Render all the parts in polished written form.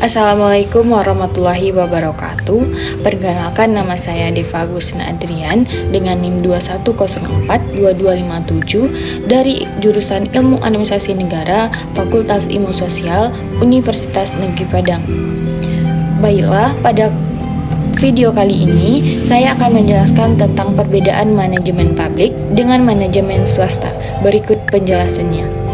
Assalamualaikum warahmatullahi wabarakatuh. Perkenalkan, nama saya Deva Agustina Adrian dengan NIM 21042257 dari jurusan Ilmu Administrasi Negara, Fakultas Ilmu Sosial, Universitas Negeri Padang. Baiklah, pada video kali ini saya akan menjelaskan tentang perbedaan manajemen publik dengan manajemen swasta. Berikut penjelasannya.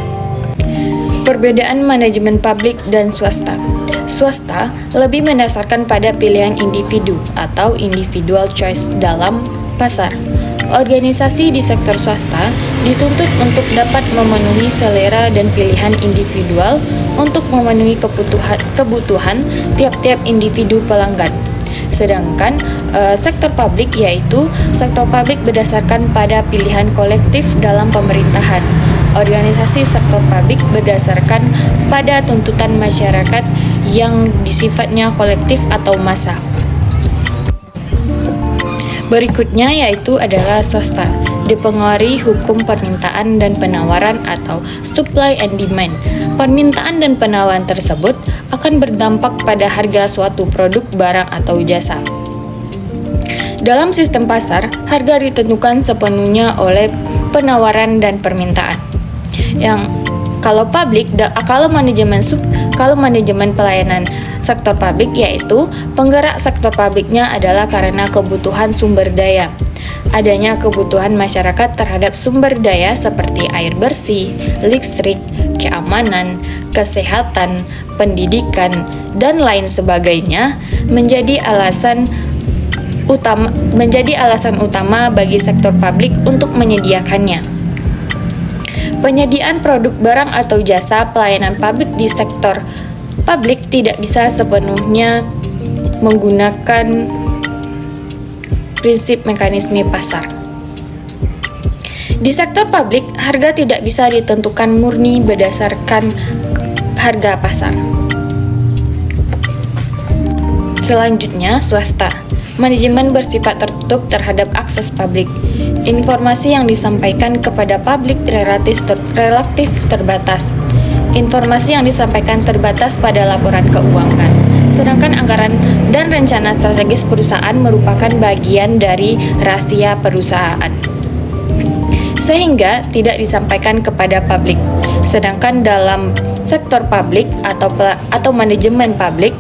Perbedaan manajemen publik dan swasta. Swasta lebih mendasarkan pada pilihan individu atau individual choice dalam pasar. Organisasi di sektor swasta dituntut untuk dapat memenuhi selera dan pilihan individual untuk memenuhi kebutuhan tiap-tiap individu pelanggan. Sedangkan sektor publik yaitu sektor publik berdasarkan pada pilihan kolektif dalam pemerintahan. Organisasi sektor publik berdasarkan pada tuntutan masyarakat yang sifatnya kolektif atau massa. Berikutnya yaitu adalah swasta, dipengaruhi hukum permintaan dan penawaran atau supply and demand. Permintaan dan penawaran tersebut akan berdampak pada harga suatu produk, barang, atau jasa. Dalam sistem pasar, harga ditentukan sepenuhnya oleh penawaran dan permintaan. Kalau manajemen pelayanan sektor publik yaitu penggerak sektor publiknya adalah karena kebutuhan sumber daya. Adanya kebutuhan masyarakat terhadap sumber daya seperti air bersih, listrik, keamanan, kesehatan, pendidikan, dan lain sebagainya menjadi alasan utama bagi sektor publik untuk menyediakannya. Penyediaan produk, barang, atau jasa pelayanan publik di sektor publik tidak bisa sepenuhnya menggunakan prinsip mekanisme pasar. Di sektor publik, harga tidak bisa ditentukan murni berdasarkan harga pasar. Selanjutnya, swasta. Manajemen bersifat tertutup terhadap akses publik. Informasi yang disampaikan kepada publik relatif terbatas. Informasi yang disampaikan terbatas pada laporan keuangan. Sedangkan anggaran dan rencana strategis perusahaan merupakan bagian dari rahasia perusahaan, sehingga tidak disampaikan kepada publik. Sedangkan dalam sektor publik atau manajemen publik,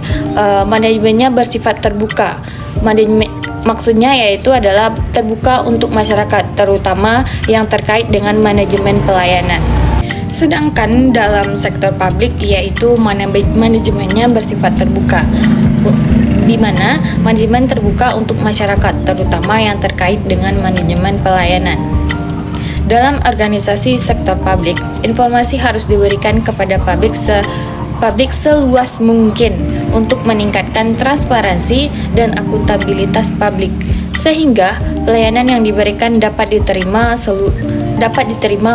manajemennya bersifat terbuka. Maksudnya yaitu adalah terbuka untuk masyarakat, terutama yang terkait dengan manajemen pelayanan. Sedangkan dalam sektor publik yaitu manajemennya bersifat terbuka, di mana manajemen terbuka untuk masyarakat, terutama yang terkait dengan manajemen pelayanan. Dalam organisasi sektor publik, informasi harus diberikan kepada publik seluas mungkin untuk meningkatkan transparansi dan akuntabilitas publik, sehingga pelayanan yang diberikan dapat diterima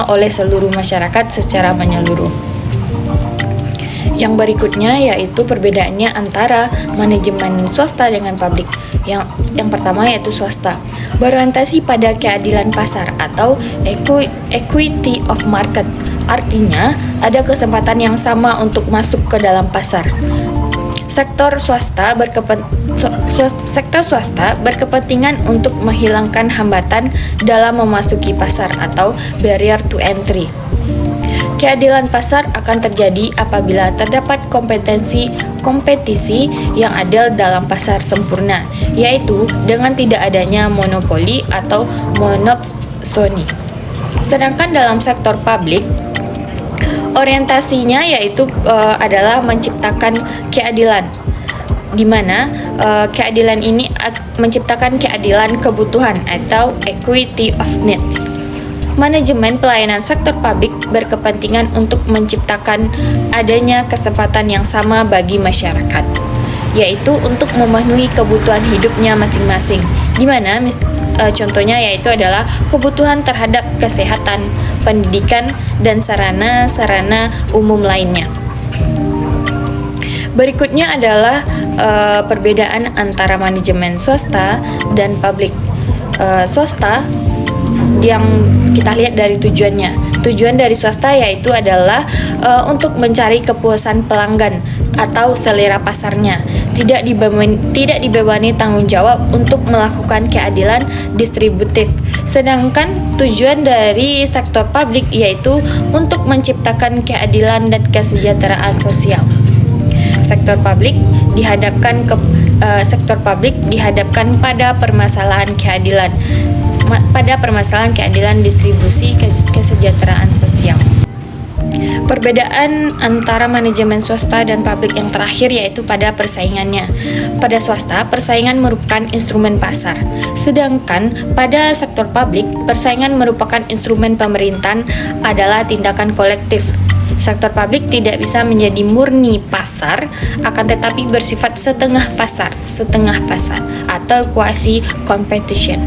oleh seluruh masyarakat secara menyeluruh. Yang berikutnya yaitu perbedaannya antara manajemen swasta dengan publik. Yang pertama yaitu swasta, berorientasi pada keadilan pasar atau equity of market. Artinya, ada kesempatan yang sama untuk masuk ke dalam pasar. Sektor swasta berkepentingan untuk menghilangkan hambatan dalam memasuki pasar atau barrier to entry. Keadilan pasar akan terjadi apabila terdapat kompetisi yang adil dalam pasar sempurna, yaitu dengan tidak adanya monopoli atau monopsoni. Sedangkan dalam sektor publik, orientasinya yaitu adalah menciptakan keadilan, di mana keadilan ini menciptakan keadilan kebutuhan atau equity of needs. Manajemen pelayanan sektor publik berkepentingan untuk menciptakan adanya kesempatan yang sama bagi masyarakat, yaitu untuk memenuhi kebutuhan hidupnya masing-masing, di mana contohnya yaitu adalah kebutuhan terhadap kesehatan, pendidikan, dan sarana-sarana umum lainnya. Berikutnya adalah perbedaan antara manajemen swasta dan publik. Swasta yang kita lihat dari tujuannya. Tujuan dari swasta yaitu adalah untuk mencari kepuasan pelanggan atau selera pasarnya, tidak dibebani tanggung jawab untuk melakukan keadilan distributif. Sedangkan tujuan dari sektor publik yaitu untuk menciptakan keadilan dan kesejahteraan sosial. Sektor publik dihadapkan pada permasalahan keadilan distribusi kesejahteraan sosial. Perbedaan antara manajemen swasta dan publik yang terakhir yaitu pada persaingannya. Pada swasta, persaingan merupakan instrumen pasar. Sedangkan pada sektor publik, persaingan merupakan instrumen pemerintahan adalah tindakan kolektif. Sektor publik tidak bisa menjadi murni pasar, akan tetapi bersifat setengah pasar atau quasi competition.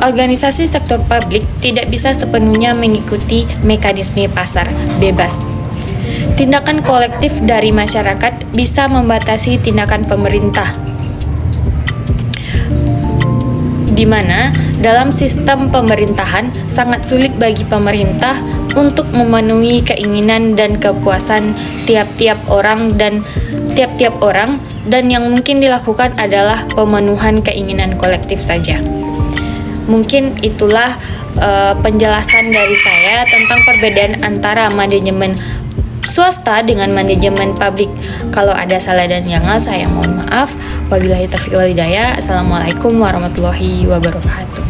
Organisasi sektor publik tidak bisa sepenuhnya mengikuti mekanisme pasar bebas. Tindakan kolektif dari masyarakat bisa membatasi tindakan pemerintah, di mana dalam sistem pemerintahan sangat sulit bagi pemerintah untuk memenuhi keinginan dan kepuasan tiap-tiap orang dan yang mungkin dilakukan adalah pemenuhan keinginan kolektif saja. Mungkin itulah penjelasan dari saya tentang perbedaan antara manajemen swasta dengan manajemen publik. Kalau ada salah dan janggal, saya mohon maaf. Wabillahi taufiq wal hidayah. Assalamualaikum warahmatullahi wabarakatuh.